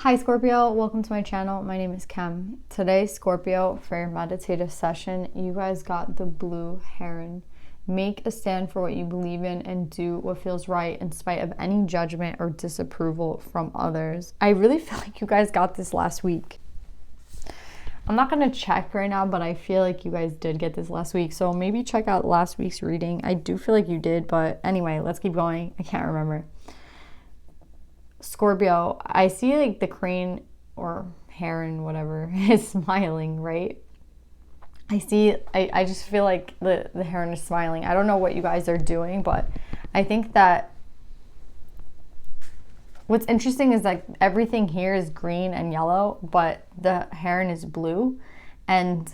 Hi Scorpio, welcome to my channel. My name is Kem. Today, Scorpio, for your meditative session, you guys got the blue heron. Make a stand for what you believe in and do what feels right in spite of any judgment or disapproval from others. I really feel like you guys got this last week. I'm not going to check right now, but I feel like you guys did get this last week. So maybe check out last week's reading. I do feel like you did, but anyway, let's keep going. I can't remember. Scorpio, I see like the crane or heron, whatever, is smiling, right? I just feel like the heron is smiling. I don't know what you guys are doing, but I think that what's interesting is like everything here is green and yellow, but the heron is blue. And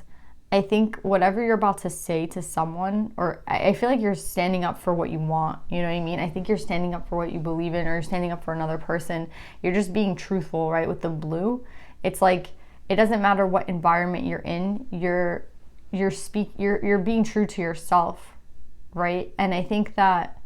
I think whatever you're about to say to someone, or I feel like you're standing up for what you want, you know what I mean? I think you're standing up for what you believe in, or you're standing up for another person. You're just being truthful, right? With the blue, it's like, it doesn't matter what environment you're in, you're being true to yourself, right? And I think that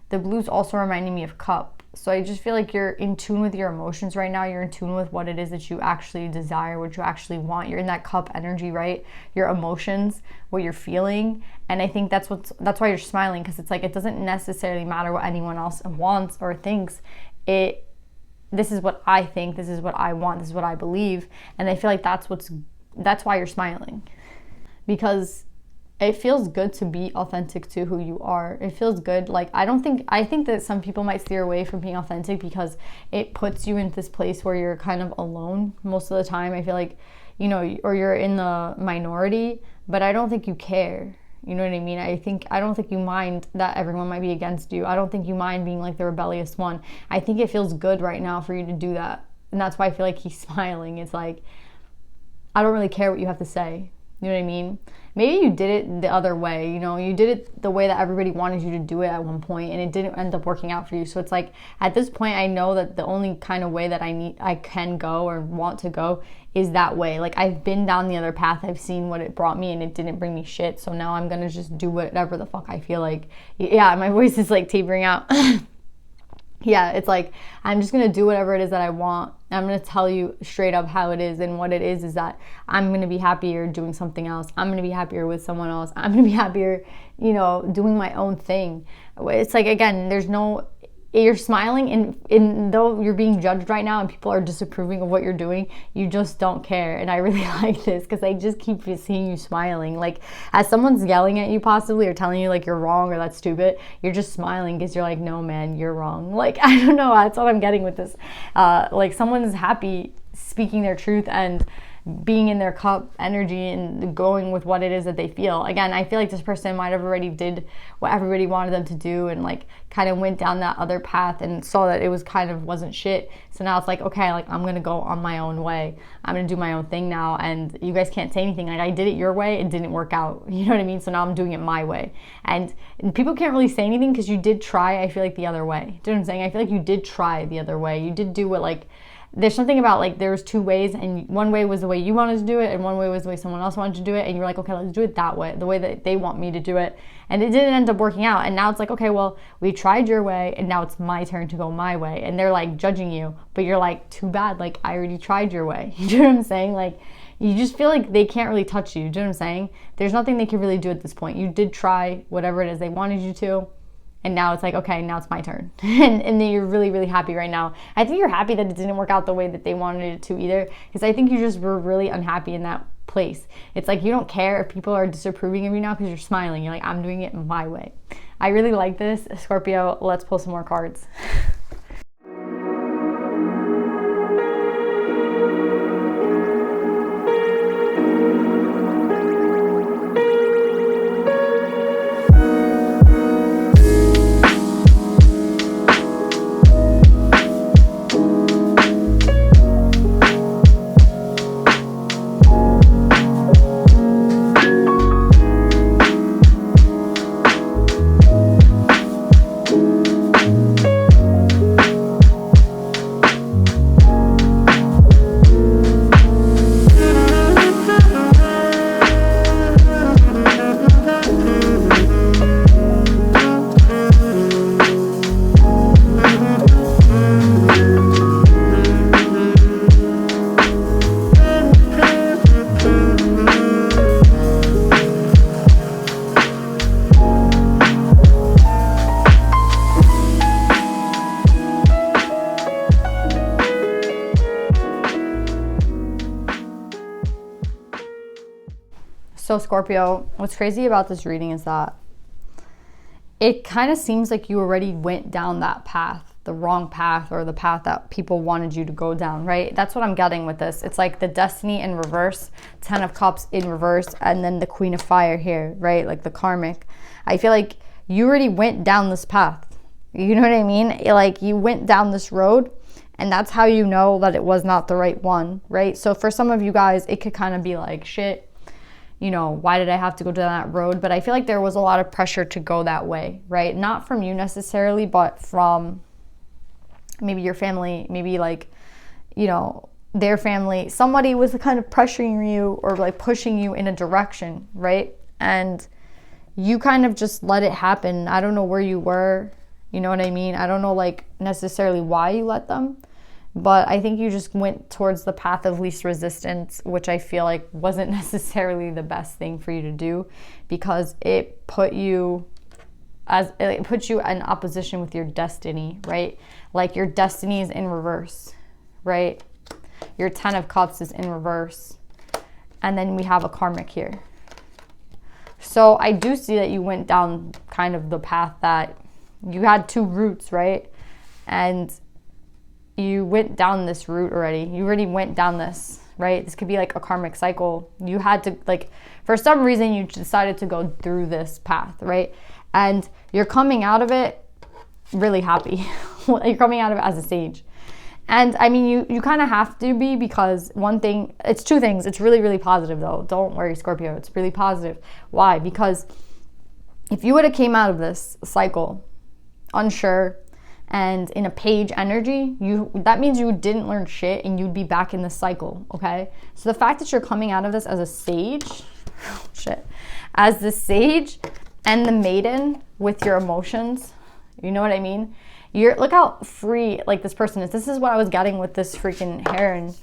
the blue's also reminding me of cup. So I just feel like you're in tune with your emotions right now. You're in tune with what it is that you actually desire, what you actually want. You're in that cup energy, right? Your emotions, what you're feeling. And I think that's why you're smiling, because it's like, it doesn't necessarily matter what anyone else wants or thinks. This is what I think, this is what I want, this is what I believe. And I feel like that's why you're smiling. Because it feels good to be authentic to who you are. It feels good. Like, I think that some people might steer away from being authentic because it puts you in this place where you're kind of alone most of the time. I feel like, or you're in the minority, but I don't think you care. You know what I mean? I don't think you mind that everyone might be against you. I don't think you mind being like the rebellious one. I think it feels good right now for you to do that. And that's why I feel like he's smiling. It's like, I don't really care what you have to say. You know what I mean? Maybe you did it the other way, you did it the way that everybody wanted you to do it at one point, and it didn't end up working out for you. So it's like, at this point, I know that the only kind of way that I can go or want to go is that way. Like, I've been down the other path. I've seen what it brought me, and it didn't bring me shit. So now I'm going to just do whatever the fuck I feel like. Yeah, my voice is like tapering out. Yeah, it's like, I'm just going to do whatever it is that I want. I'm going to tell you straight up how it is. And what it is that I'm going to be happier doing something else. I'm going to be happier with someone else. I'm going to be happier, doing my own thing. It's like, again, you're smiling, and though you're being judged right now and people are disapproving of what you're doing, you just don't care. And I really like this, because I just keep seeing you smiling. Like, as someone's yelling at you possibly, or telling you like you're wrong or that's stupid, you're just smiling because you're like, no man, you're wrong. Like, I don't know, that's what I'm getting with this. Like, someone's happy speaking their truth and being in their cup energy and going with what it is that they feel. Again, I feel like this person might have already did what everybody wanted them to do, and like kind of went down that other path and saw that it was wasn't shit. So now it's like, okay, like, I'm gonna go on my own way. I'm gonna do my own thing now, and you guys can't say anything. Like, I did it your way, it didn't work out. You know what I mean? So now I'm doing it my way. And people can't really say anything because you did try, I feel like, the other way. Do you know what I'm saying? I feel like you did try the other way. You did do what, there's something about, like, there was two ways, and one way was the way you wanted to do it, and one way was the way someone else wanted to do it, and you were like, okay, let's do it that way, the way that they want me to do it. And it didn't end up working out, and now it's like, okay, well, we tried your way, and now it's my turn to go my way. And they're like judging you, but you're like, too bad, like, I already tried your way. You know what I'm saying? Like, you just feel like they can't really touch you. Do you know what I'm saying? There's nothing they can really do at this point. You did try whatever it is they wanted you to. And now it's like, okay, now it's my turn. and then you're really, really happy right now. I think you're happy that it didn't work out the way that they wanted it to either, because I think you just were really unhappy in that place. It's like, you don't care if people are disapproving of you now because you're smiling. You're like, I'm doing it my way. I really like this. Scorpio, let's pull some more cards. So Scorpio, what's crazy about this reading is that it kind of seems like you already went down that path, the wrong path, or the path that people wanted you to go down, right? That's what I'm getting with this. It's like the Destiny in reverse, 10 of Cups in reverse, and then the Queen of Fire here, right? Like the karmic. I feel like you already went down this path. You know what I mean? Like you went down this road, and that's how you know that it was not the right one, right? So for some of you guys, it could kind of be like, shit, you know, why did I have to go down that road? But I feel like there was a lot of pressure to go that way, right? Not from you necessarily, but from maybe your family, maybe like, you know, their family. Somebody was kind of pressuring you or like pushing you in a direction, right? And you kind of just let it happen. I don't know where you were, you know what I mean? I don't know like necessarily why you let them, but I think you just went towards the path of least resistance, which I feel like wasn't necessarily the best thing for you to do, because it put you in opposition with your destiny, right? Like your destiny is in reverse, right? Your 10 of Cups is in reverse. And then we have a karmic here. So I do see that you went down kind of the path that you had two routes, right? And you went down this route already. You already went down this, right? This could be like a karmic cycle. You had to, like, for some reason, you decided to go through this path, right? And you're coming out of it really happy. You're coming out of it as a sage. And I mean, you kind of have to be, because one thing, it's two things. It's really, really positive though. Don't worry, Scorpio. It's really positive. Why? Because if you would have came out of this cycle unsure and in a page energy, that means you didn't learn shit and you'd be back in the cycle, okay? So the fact that you're coming out of this as a sage, as the sage and the maiden with your emotions, you know what I mean? Look how free like this person is. This is what I was getting with this freaking heron.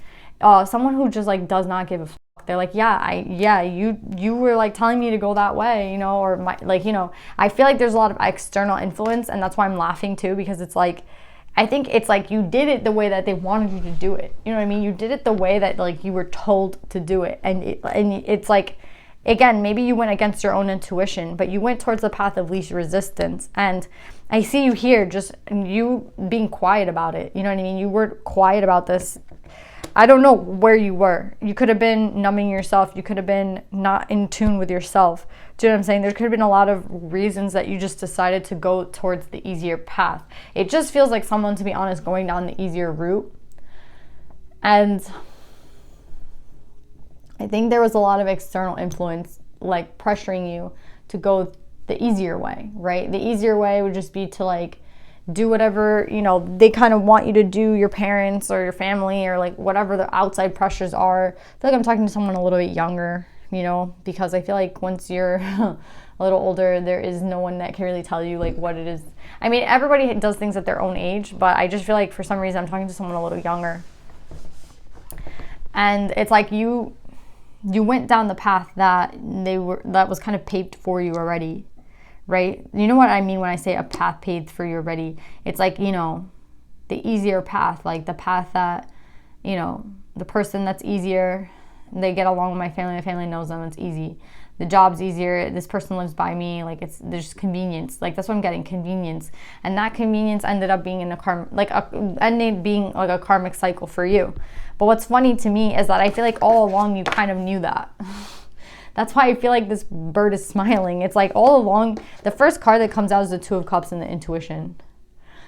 Someone who just like does not give a fuck. They're like, you were like telling me to go that way, you know, or I feel like there's a lot of external influence, and that's why I'm laughing too, because it's like, I think it's like you did it the way that they wanted you to do it. You know what I mean? You did it the way that like you were told to do it, and it's like, again, maybe you went against your own intuition, but you went towards the path of least resistance. And I see you here, just you being quiet about it. You know what I mean? You were quiet about this. I don't know where you were. You could have been numbing yourself. You could have been not in tune with yourself. Do you know what I'm saying? There could have been a lot of reasons that you just decided to go towards the easier path. It just feels like someone, to be honest, going down the easier route. And I think there was a lot of external influence, like pressuring you to go the easier way, right? The easier way would just be to like do whatever, you know, they kind of want you to do, your parents or your family, or like whatever the outside pressures are. I feel like I'm talking to someone a little bit younger, you know, because I feel like once you're a little older, there is no one that can really tell you like what it is. I mean, everybody does things at their own age, but I just feel like for some reason I'm talking to someone a little younger. And it's like you went down the path that was kind of paved for you already, right? You know what I mean when I say a path paved for you already? It's like, you know, the easier path, like the path that, you know, the person that's easier, they get along with my family knows them, it's easy. The job's easier, this person lives by me, like there's convenience. Like that's what I'm getting, convenience. And that convenience ended up being in ended being like a karmic cycle for you. But what's funny to me is that I feel like all along you kind of knew that. That's why I feel like this bird is smiling. It's like all along, the first card that comes out is the Two of Cups and the intuition.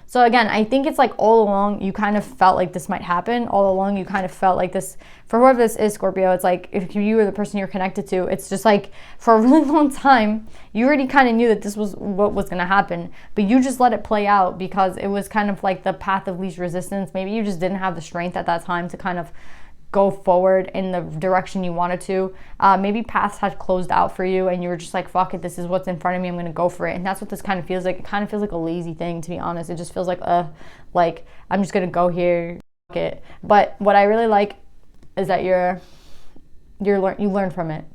So again, I think it's like all along you kind of felt like this might happen. All along you kind of felt like this, for whoever this is, Scorpio, it's like if you or the person you're connected to, it's just like for a really long time, you already kind of knew that this was what was going to happen, but you just let it play out because it was kind of like the path of least resistance. Maybe you just didn't have the strength at that time to kind of go forward in the direction you wanted to. Maybe paths had closed out for you and you were just like, fuck it, this is what's in front of me, I'm gonna go for it. And that's what this kind of feels like. It kind of feels like a lazy thing, to be honest. It just feels like I'm just gonna go here, fuck it. But what I really like is that you learned from it.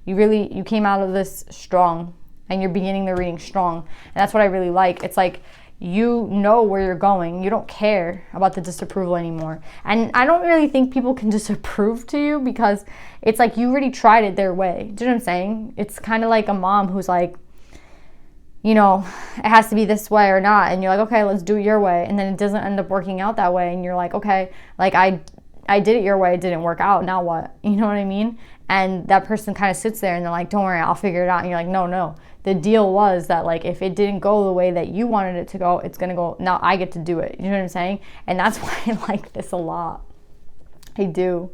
You came out of this strong, and you're beginning the reading strong. And that's what I really like. It's like you know where you're going. You don't care about the disapproval anymore. And I don't really think people can disapprove to you, because it's like you already tried it their way. Do you know what I'm saying? It's kind of like a mom who's like, you know, it has to be this way or not. And you're like, okay, let's do it your way. And then it doesn't end up working out that way. And you're like, okay, like I did it your way. It didn't work out. Now what? You know what I mean? And that person kind of sits there and they're like, don't worry, I'll figure it out. And you're like, no. The deal was that, like, if it didn't go the way that you wanted it to go, it's going to go. Now I get to do it. You know what I'm saying? And that's why I like this a lot. I do.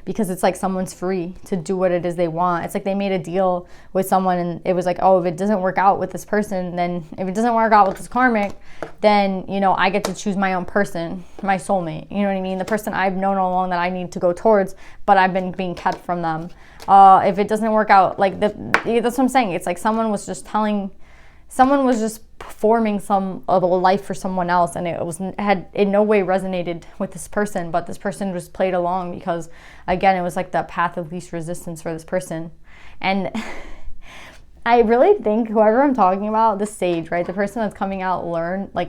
Because it's like someone's free to do what it is they want. It's like they made a deal with someone and it was like, oh, if it doesn't work out with this person, then if it doesn't work out with this karmic, then, you know, I get to choose my own person, my soulmate. You know what I mean? The person I've known all along that I need to go towards, but I've been being kept from them. If it doesn't work out, like, that's what I'm saying. It's like someone was just performing some of a life for someone else, and it had in no way resonated with this person, but this person just played along because, again, it was like the path of least resistance for this person. And I really think whoever I'm talking about, the sage, right, the person that's coming out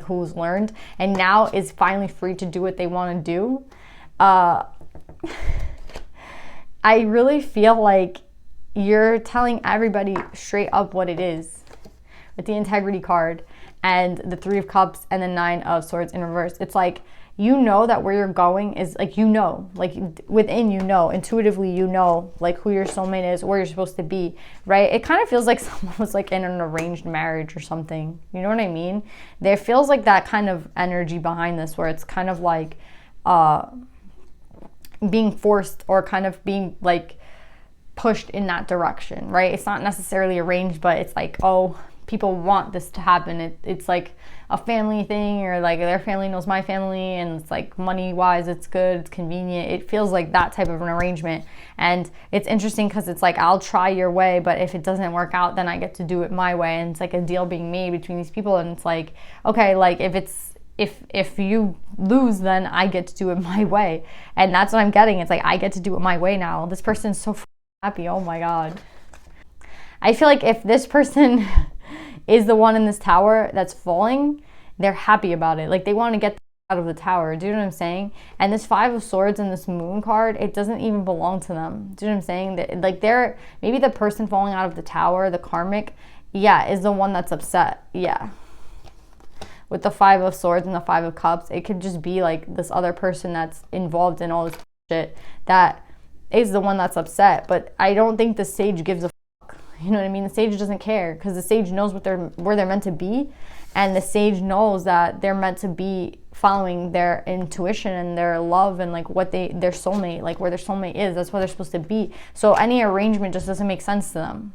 who's learned and now is finally free to do what they want to do, I really feel like you're telling everybody straight up what it is. With the integrity card and the 3 of Cups and the 9 of Swords in reverse, it's like, you know that where you're going is, like, you know, like within, you know, intuitively, you know, like who your soulmate is, where you're supposed to be, right? It kind of feels like someone was like in an arranged marriage or something. You know what I mean? There feels like that kind of energy behind this, where it's kind of like being forced or kind of being like pushed in that direction, right? It's not necessarily arranged, but it's like, oh, people want this to happen. It's like a family thing, or like their family knows my family, and it's like money wise it's good, it's convenient. It feels like that type of an arrangement. And it's interesting because it's like, I'll try your way, but if it doesn't work out, then I get to do it my way. And it's like a deal being made between these people, and it's like, okay, like if you lose, then I get to do it my way. And that's what I'm getting. It's like, I get to do it my way now. This person's so happy. Oh my God. I feel like if this person is the one in this tower that's falling, they're happy about it. Like, they want to get out of the tower. Do you know what I'm saying? And this 5 of Swords and this Moon card, it doesn't even belong to them. Do you know what I'm saying? That, like, maybe the person falling out of the tower, the karmic, yeah, is the one that's upset. Yeah. With the 5 of Swords and the 5 of Cups, it could just be like this other person that's involved in all this shit that is the one that's upset. But I don't think the sage gives a fuck. You know what I mean? The sage doesn't care, because the sage knows where they're meant to be, and the sage knows that they're meant to be following their intuition and their love and like their soulmate, like where their soulmate is. That's where they're supposed to be. So any arrangement just doesn't make sense to them.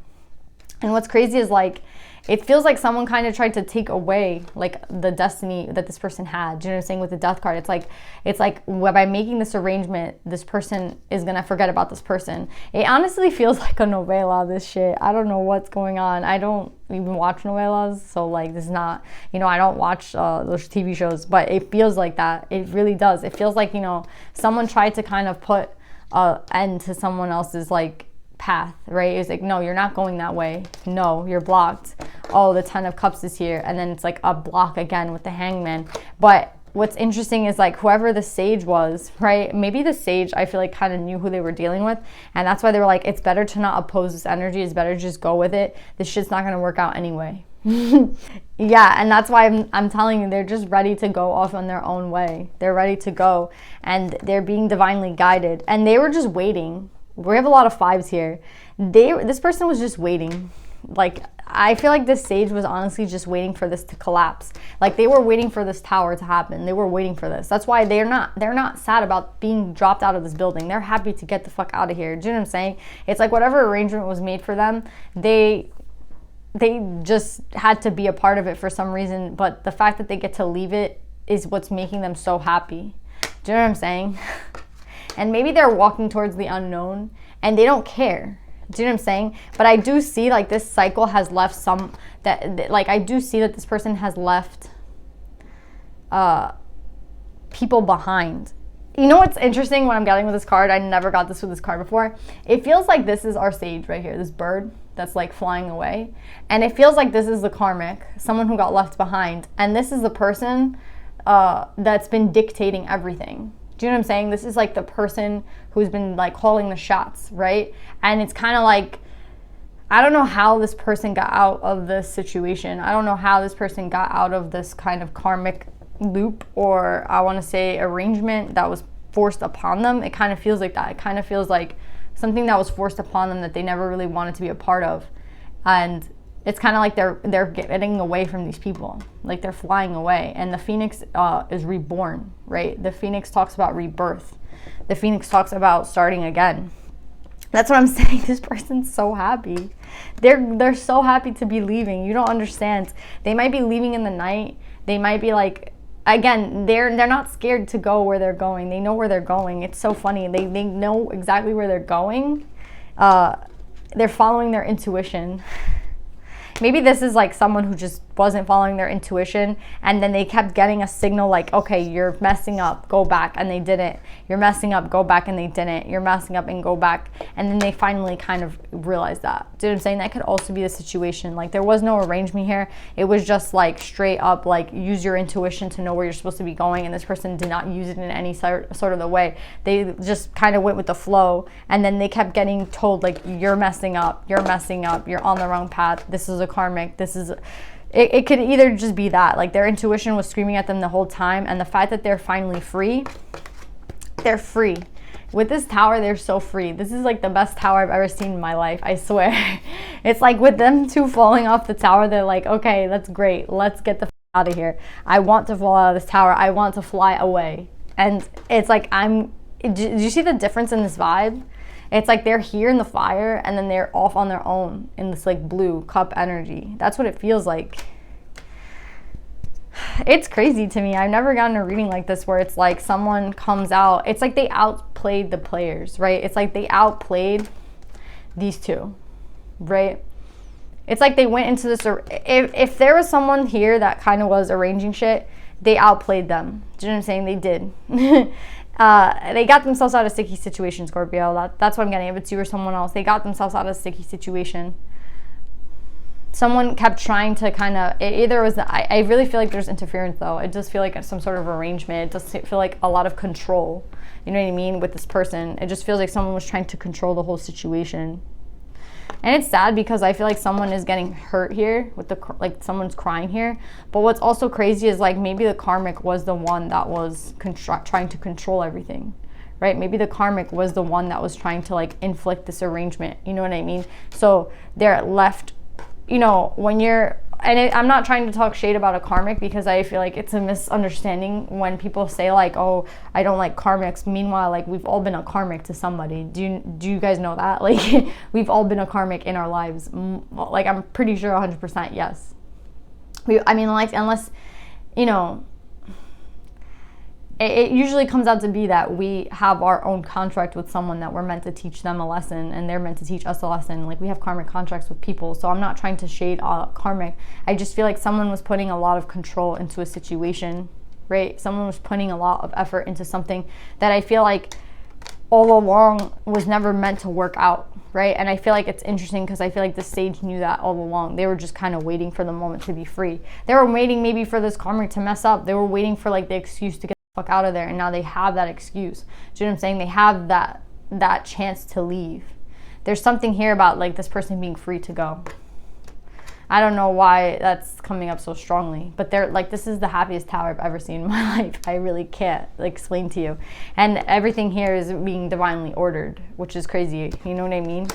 And what's crazy is, like, it feels like someone kind of tried to take away like the destiny that this person had. Do you know what I'm saying? With the Death card, it's like by making this arrangement, this person is gonna forget about this person. It honestly feels like a novela, this shit. I don't know what's going on. I don't even watch novelas, so like, this is not, you know, I don't watch those TV shows, but it feels like that. It really does. It feels like, you know, someone tried to kind of put an end to someone else's like path, right? It's like, no, you're not going that way. No, you're blocked. Oh, the 10 of Cups is here, and then it's like a block again with the Hangman. But what's interesting is, like, whoever the sage was, right? Maybe the sage, I feel like, kind of knew who they were dealing with, and that's why they were like, it's better to not oppose this energy. It's better to just go with it. This shit's not gonna work out anyway. Yeah, and that's why I'm telling you, they're just ready to go off on their own way. They're ready to go, and they're being divinely guided, and they were just waiting. We have a lot of 5s here. This person was just waiting. Like, I feel like this sage was honestly just waiting for this to collapse. Like, they were waiting for this tower to happen. They were waiting for this. That's why they're not sad about being dropped out of this building. They're happy to get the fuck out of here. Do you know what I'm saying? It's like whatever arrangement was made for them, they just had to be a part of it for some reason. But the fact that they get to leave it is what's making them so happy. Do you know what I'm saying? And maybe they're walking towards the unknown and they don't care. Do you know what I'm saying? But I do see, like, this cycle has left I do see that this person has left people behind. You know what's interesting, what I'm getting with this card? I never got this with this card before. It feels like this is our sage right here, this bird. that's like flying away. And it feels like this is the karmic, someone who got left behind. And this is the person that's been dictating everything. Do you know what I'm saying? This is like the person who's been like calling the shots, right? And it's kind of like, I don't know how this person got out of this situation. I don't know how this person got out of this kind of karmic loop, or I want to say arrangement that was forced upon them. It kind of feels like that. It kind of feels like something that was forced upon them that they never really wanted to be a part of. And it's kind of like they're getting away from these people. Like they're flying away. And the phoenix is reborn, right? The phoenix talks about rebirth. The phoenix talks about starting again. That's what I'm saying. This person's so happy. They're so happy to be leaving. You don't understand. They might be leaving in the night. They might be like, again, they're not scared to go where they're going. They know where they're going. It's so funny. They know exactly where they're going. They're following their intuition. Maybe this is like someone who just wasn't following their intuition, and then they kept getting a signal like, okay, you're messing up, go back, and they didn't. You're messing up, go back, and they didn't. You're messing up and go back. And then they finally kind of realized that. Do you know what I'm saying? That could also be the situation. Like there was no arrangement here. It was just like straight up like use your intuition to know where you're supposed to be going, and this person did not use it in any sort of the way. They just kind of went with the flow, and then they kept getting told like, you're messing up, you're on the wrong path, this is a karmic, this is... It could either just be that, like their intuition was screaming at them the whole time, and the fact that they're finally free, they're free. With this tower, they're so free. This is like the best tower I've ever seen in my life, I swear. It's like with them two falling off the tower, they're like, okay, that's great. Let's get the out of here. I want to fall out of this tower. I want to fly away. And it's like, do you see the difference in this vibe? It's like they're here in the fire, and then they're off on their own in this like blue cup energy. That's what it feels like. It's crazy to me. I've never gotten a reading like this where it's like someone comes out. It's like they outplayed the players, right? It's like they outplayed these two, right? It's like they went into this. If there was someone here that kind of was arranging shit, they outplayed them. Do you know what I'm saying? They did. They got themselves out of sticky situation, Scorpio. That's what I'm getting. If it's you or someone else, they got themselves out of a sticky situation. Someone kept trying to kind of, I really feel like there's interference though. It does feel like some sort of arrangement. It does feel like a lot of control. You know what I mean? With this person. It just feels like someone was trying to control the whole situation. And it's sad because I feel like someone is getting hurt here with someone's crying here. But what's also crazy is like maybe the karmic was the one that was trying to control everything, right? Maybe the karmic was the one that was trying to like inflict this arrangement. You know what I mean? So they're left, you know, when you're, I'm not trying to talk shade about a karmic because I feel like it's a misunderstanding when people say like, oh, I don't like karmics. Meanwhile, like we've all been a karmic to somebody. Do you guys know that? Like we've all been a karmic in our lives. Like I'm pretty sure 100% yes. Unless, you know, it usually comes out to be that we have our own contract with someone that we're meant to teach them a lesson and they're meant to teach us a lesson. Like we have karmic contracts with people. So I'm not trying to shade karmic. I just feel like someone was putting a lot of control into a situation, right? Someone was putting a lot of effort into something that I feel like all along was never meant to work out, right? And I feel like it's interesting because I feel like the sage knew that all along. They were just kind of waiting for the moment to be free. They were waiting maybe for this karmic to mess up. They were waiting for like the excuse to get fuck out of there, and now they have that excuse. Do you know what I'm saying? They have that chance to leave. There's something here about like this person being free to go. I don't know why that's coming up so strongly, but they're like, this is the happiest tower I've ever seen in my life. I really can't explain to you. And everything here is being divinely ordered, which is crazy. You know what I mean?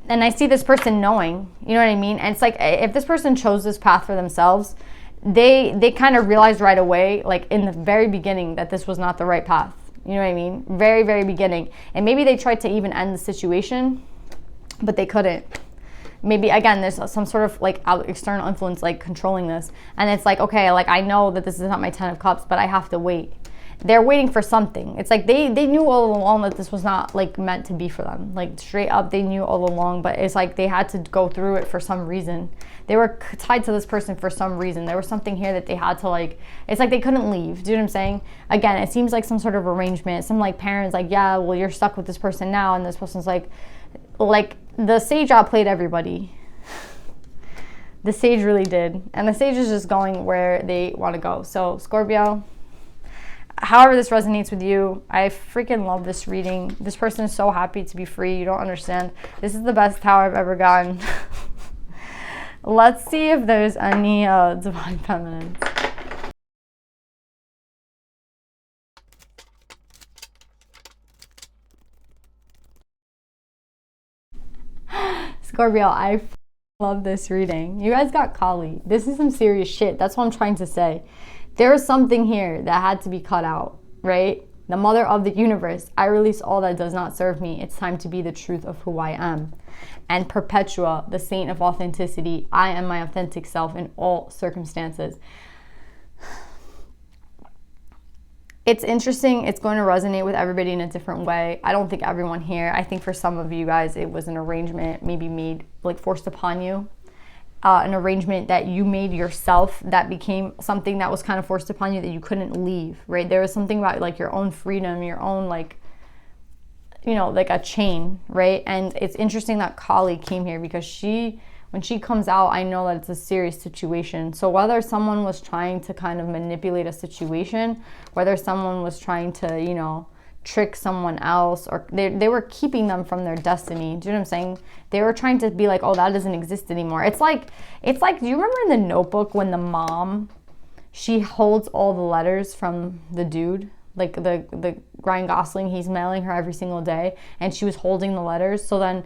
And I see this person knowing, you know what I mean? And it's like, if this person chose this path for themselves, they kind of realized right away, like in the very beginning, that this was not the right path. You know what I mean? Very, very beginning. And maybe they tried to even end the situation, but they couldn't. Maybe, again, there's some sort of like external influence like controlling this. And it's like, okay, like I know that this is not my 10 of cups, but I have to wait. They're waiting for something. It's like they knew all along that this was not like meant to be for them. Like straight up, they knew all along, but it's like they had to go through it for some reason. They were tied to this person for some reason. There was something here that they had to like, it's like they couldn't leave. Do you know what I'm saying? Again, it seems like some sort of arrangement. Some like parents like, yeah, well, you're stuck with this person now. And this person's like the sage outplayed everybody. The sage really did. And the sage is just going where they want to go. So Scorpio, however this resonates with you, I freaking love this reading. This person is so happy to be free. You don't understand. This is the best tower I've ever gotten. Let's see if there's any divine feminines. Scorpio, I love this reading. You guys got Kali. This is some serious shit. That's what I'm trying to say. There is something here that had to be cut out, right? The mother of the universe. I release all that does not serve me. It's time to be the truth of who I am. And Perpetua, the saint of authenticity. I am my authentic self in all circumstances. It's interesting. It's going to resonate with everybody in a different way. I don't think everyone here. I think for some of you guys, it was an arrangement maybe made, like forced upon you. An arrangement that you made yourself that became something that was kind of forced upon you that you couldn't leave, right? There was something about like your own freedom, your own like, you know, like a chain, right? And it's interesting that Kali came here because when she comes out, I know that it's a serious situation. So whether someone was trying to kind of manipulate a situation, whether someone was trying to, you know, trick someone else, or they were keeping them from their destiny. Do you know what I'm saying? They were trying to be like, oh, that doesn't exist anymore. It's like, do you remember in The Notebook when the mom, she holds all the letters from the dude, like the Ryan Gosling, he's mailing her every single day, and she was holding the letters. So then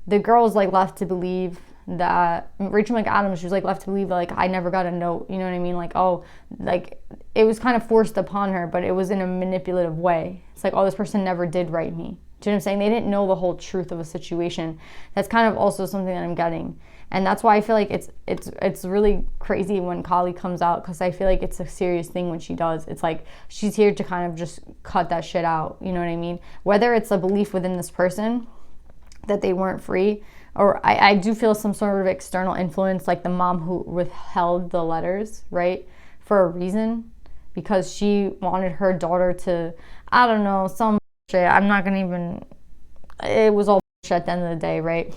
the girl was like left to believe that Rachel McAdams, she was like left to believe like I never got a note, you know what I mean? Like, oh, like it was kind of forced upon her, but it was in a manipulative way. It's like, oh, this person never did write me. Do you know what I'm saying? They didn't know the whole truth of a situation. That's kind of also something that I'm getting. And that's why I feel like it's really crazy when Kali comes out, because I feel like it's a serious thing when she does. It's like she's here to kind of just cut that shit out, you know what I mean? Whether it's a belief within this person that they weren't free, or I do feel some sort of external influence, like the mom who withheld the letters, right, for a reason, because she wanted her daughter to, I don't know, some shit. I'm not gonna even, it was all bullshit at the end of the day, right?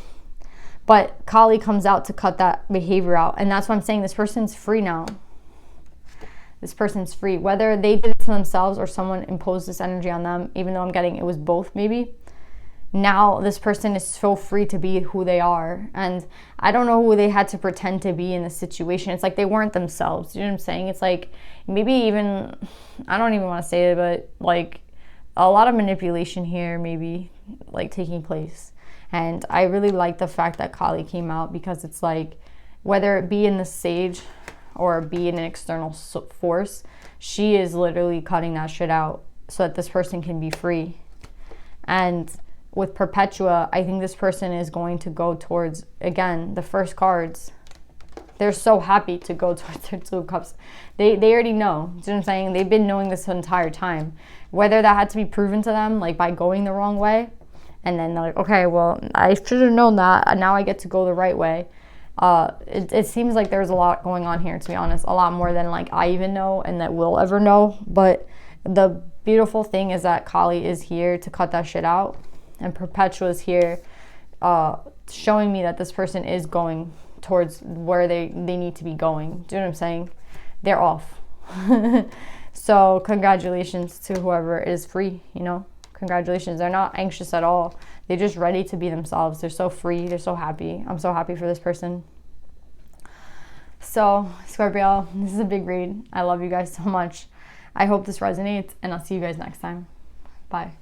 But Kali comes out to cut that behavior out, and that's why I'm saying this person's free now. This person's free, whether they did it to themselves or someone imposed this energy on them, even though I'm getting it was both maybe. Now this person is so free to be who they are, and I don't know who they had to pretend to be in this situation. It's like they weren't themselves. You know what I'm saying? It's like maybe even, I don't even want to say it, but like a lot of manipulation here maybe like taking place. And I really like the fact that Kali came out, because it's like, whether it be in the sage or be in an external force, she is literally cutting that shit out so that this person can be free. And with Perpetua, I think this person is going to go towards, again, the first cards. They're so happy to go towards their Two of Cups. They already know. Do you know what I'm saying? They've been knowing this entire time. Whether that had to be proven to them, like by going the wrong way, and then they're like, okay, well, I should have known that, and now I get to go the right way. It seems like there's a lot going on here, to be honest. A lot more than like I even know and that we'll ever know. But the beautiful thing is that Kali is here to cut that shit out. And Perpetua is here showing me that this person is going towards where they need to be going. Do you know what I'm saying? They're off. So congratulations to whoever is free, you know? Congratulations. They're not anxious at all. They're just ready to be themselves. They're so free. They're so happy. I'm so happy for this person. So, Scorpio, this is a big read. I love you guys so much. I hope this resonates, and I'll see you guys next time. Bye.